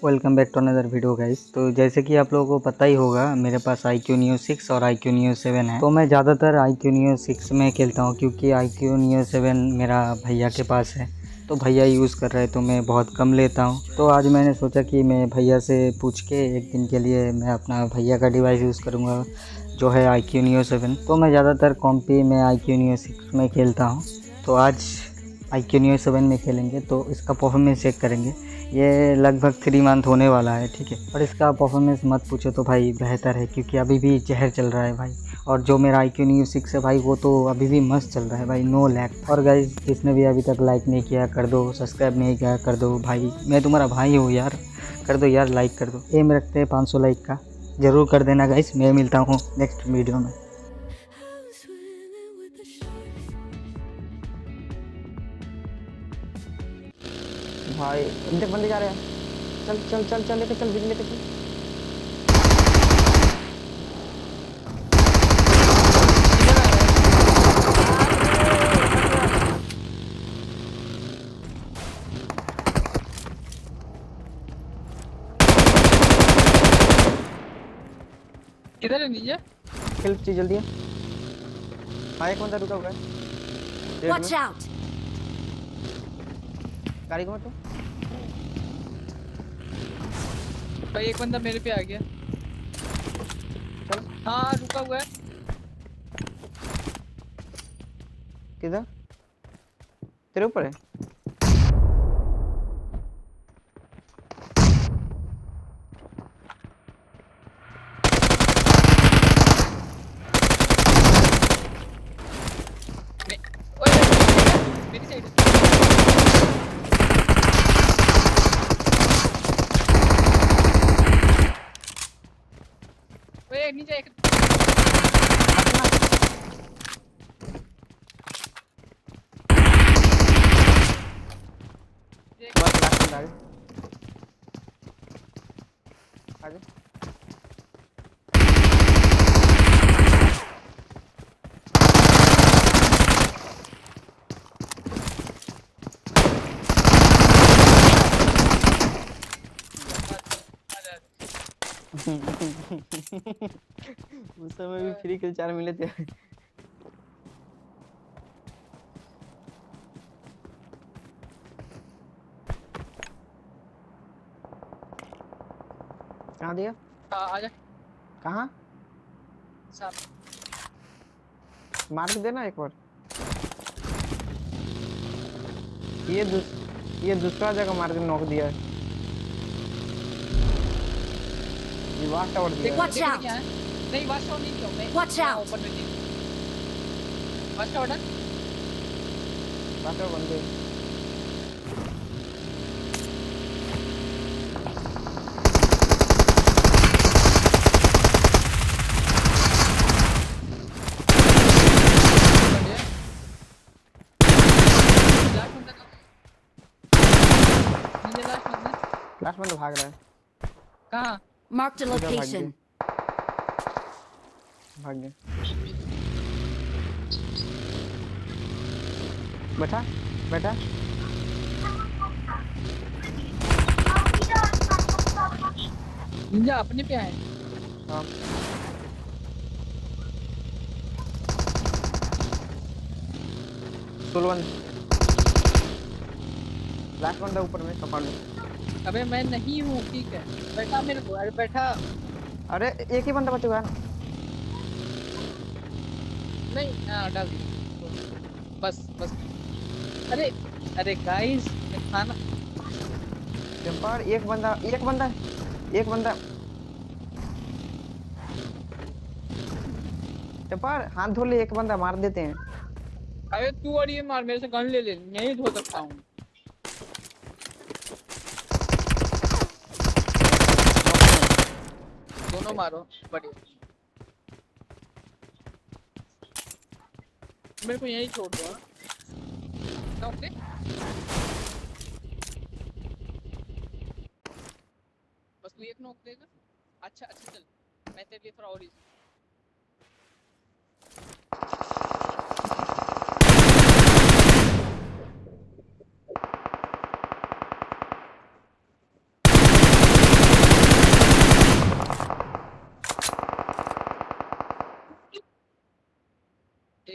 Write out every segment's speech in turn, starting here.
Welcome back to another video guys. तो जैसे कि आप लोगों को पता ही होगा, मेरे पास IQOO NEO 6 और IQOO NEO 7 है। तो मैं ज़्यादातर IQOO NEO 6 में खेलता हूँ क्योंकि IQOO NEO 7 मेरा भैया के पास है। तो भैया यूज़ कर रहे हैं तो मैं बहुत कम लेता हूँ। तो आज मैंने सोचा कि मैं भैया से पूछ के एक दिन के लिए मैं अपना भैया का डिवाइस यूज़ करूँगा जो है IQOO NEO 7। तो मैं ज़्यादातर कॉम्पी में IQOO NEO 6 में खेलता हूँ। तो आज IQOO NEO 7 में खेलेंगे तो इसका परफॉर्मेंस चेक करेंगे। ये लगभग 3 मंथ होने वाला है, ठीक है। और इसका परफॉर्मेंस मत पूछो तो भाई बेहतर है क्योंकि अभी भी जहर चल रहा है भाई। और जो मेरा IQOO NEO 6 है भाई वो तो अभी भी मस्त चल रहा है भाई, नो लैग। और गाइस जिसने भी अभी तक लाइक नहीं किया कर दो, सब्सक्राइब नहीं किया कर दो भाई, मैं तुम्हारा भाई हूँ यार, कर दो यार, लाइक कर दो। एम रखते हैं 500 लाइक का, ज़रूर कर देना गाइस। मैं मिलता हूँ नेक्स्ट वीडियो में। भाई देख बंदे जा रहे हैं। चल चल चल चल लेके चल, बिजली लेके चल। किधर है नीचे? हेल्प चाहिए जल्दी है। हाँ एक बंदा रुका हुआ है रेड Watch में। out! गाड़ी को मत तो। भाई एक बंदा मेरे पे आ गया। चल हाँ रुका हुआ है। किधर? तेरे ऊपर है। ओए मेरी साइड ओए नीचे एक बस लास्ट बंदा आगे। उस समय भी फ्री के 4 मिले थे। कहाँ दिया? आजा कहाँ? साहब। मार के देना एक बार। ये दूसरा जगह मार के नॉक दिया है। ये वास्ट टावर दिया है। Watch out! नहीं वाश टावर नहीं किया मैं। Watch out! ऊपर में थी वाश टावर ना। वास्ट टावर बंदे। लास्ट बंदा भाग रहा है। कहाँ? Marked a इधर भाग location. गया। भाग गया। बैठा बैठा। निंजा अपने पे आए। हाँ सोलवन लास्ट बंदा ऊपर में कपाड़ में। अबे मैं नहीं हूँ, ठीक है बैठा मेरे को। अरे बैठा अरे एक ही बंदा बचा हुआ है ना। नहीं। हाँ डाल दी बस बस। अरे अरे गाइस खाना जंपर एक बंदा जंपर हाथ धो ले, एक बंदा मार देते हैं। अरे तू और ये मार, मेरे से गन ले नहीं धो सकता हूँ। दोनों मारो बढ़िया। मेरे को यही छोड़ दो। ओके बस तू एक नॉक देगा। अच्छा अच्छा चल मैं तेरे लिए थोड़ा और easy।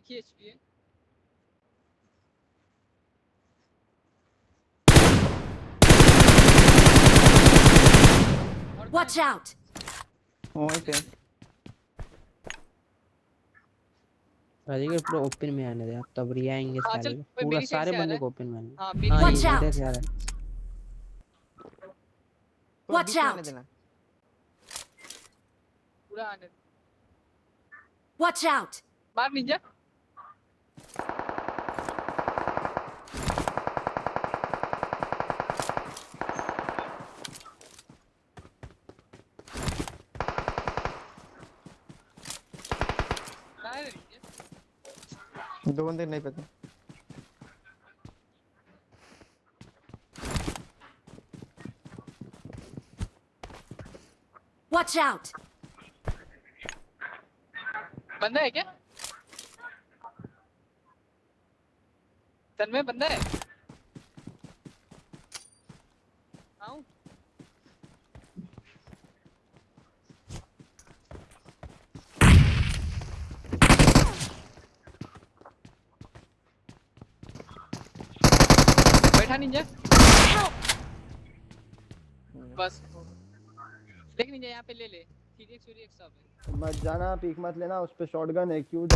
एक ही एचपी है। Watch out! वहीं पे राजीगर पूरा ओपन में आने दे, तब रियाएंगे हाँ सारे चल, को, भाई पूरा मेरी साइड सारे से आ रहा बंदे है। को ओपन में आने दे। हाँ मेरी हाँ साइड ये Watch इधर out! से आ रहा है। थोड़ा Watch बीच में आने out! देना। पूरा आने दे। Watch out! मार निंजा। कहाँ है निंजा? दो बंदे नहीं पता। Watch out! बंदा है क्या? तन्मय बंदा है? आऊं? बैठा निंजा। बस देख निंजा यहाँ पे ले ले। 3x 4x सब है। मत जाना, पीक मत लेना, उस पे शॉटगन है, क्यों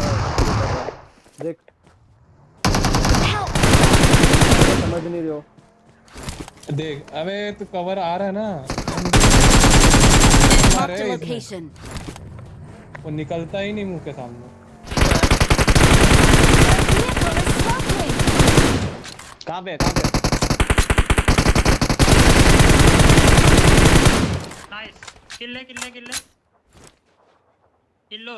देख समझ नहीं रहे हो। देख अबे तू कवर आ रहा है ना, Marked a इसमें location. वो निकलता ही नहीं मुंह के सामने। Vehicle is smoking! कहाँ पे कहाँ पे? नाइस किल्ले किल्ले किल्ले किल्लो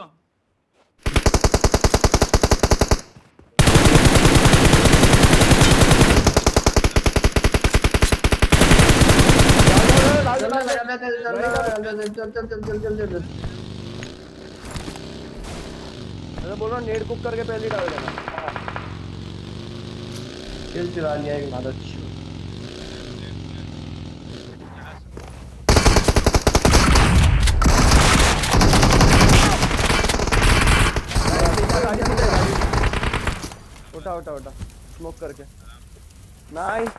मैं बोल रहा हूँ नेट कुक करके पहले डाल देना। किल चला लिया एक मदद। उठा उठा उठा स्मोक करके। नाइस।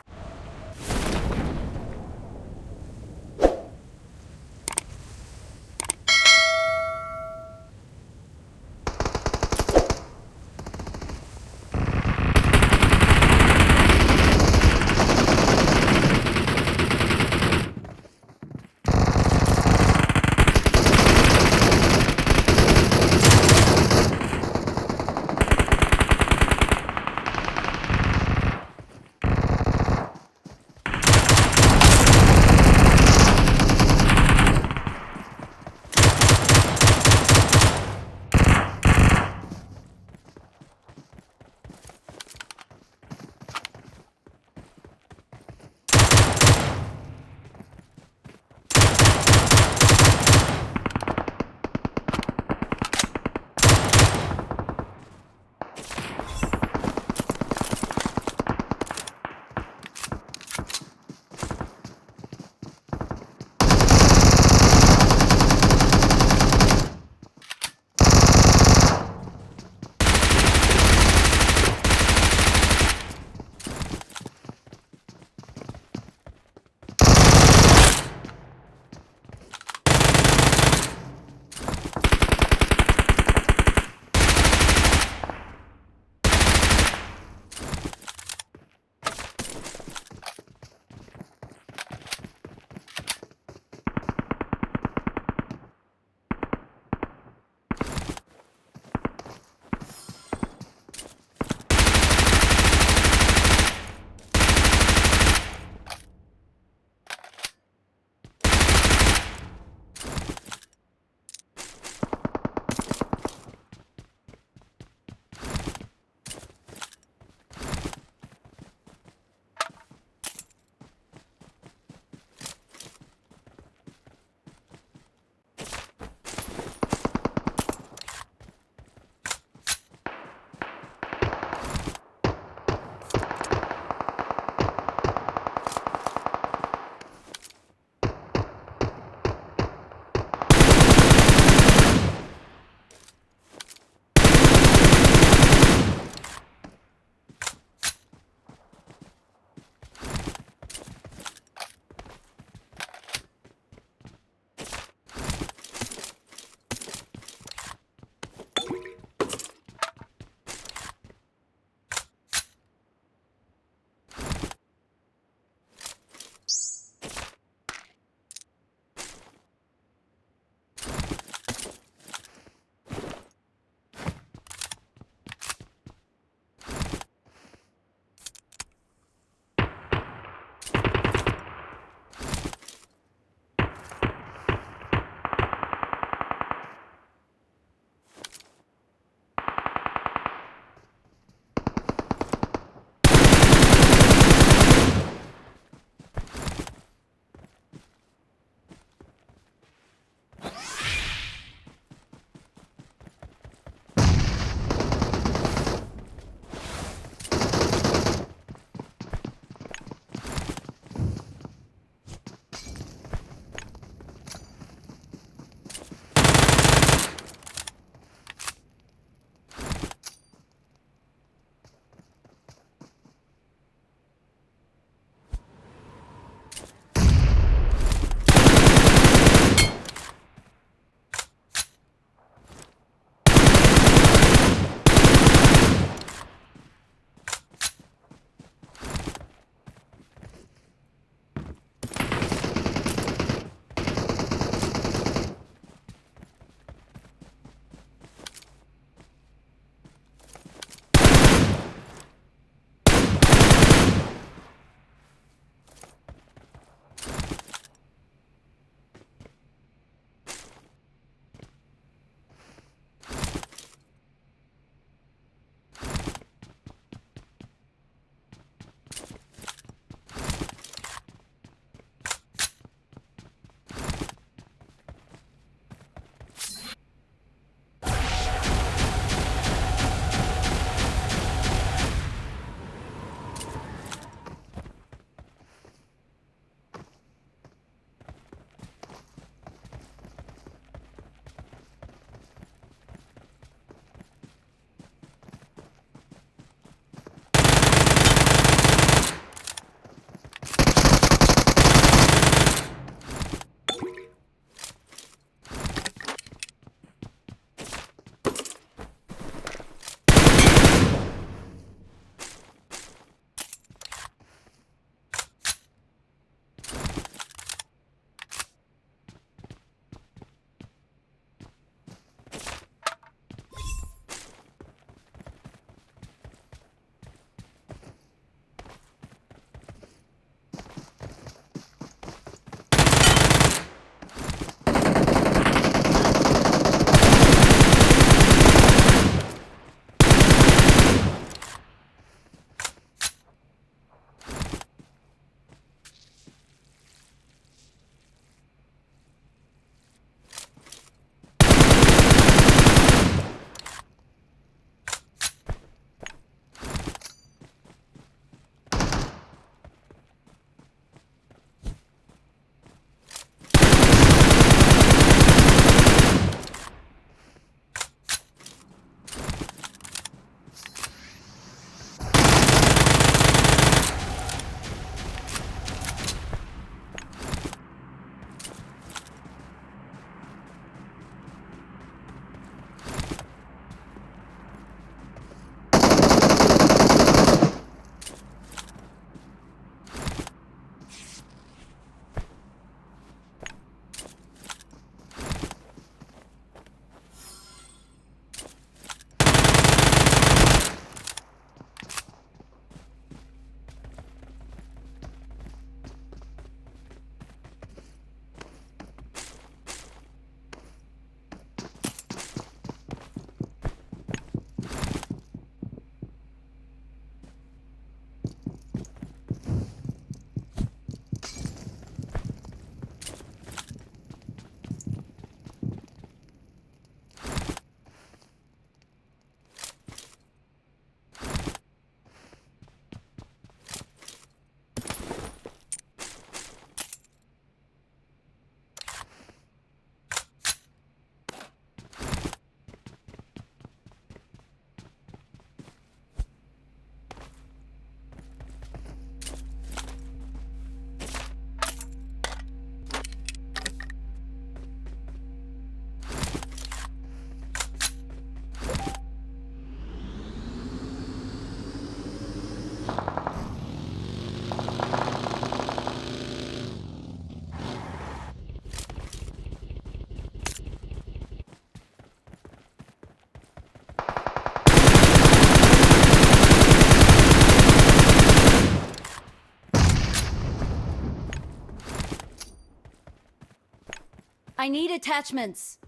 I need attachments.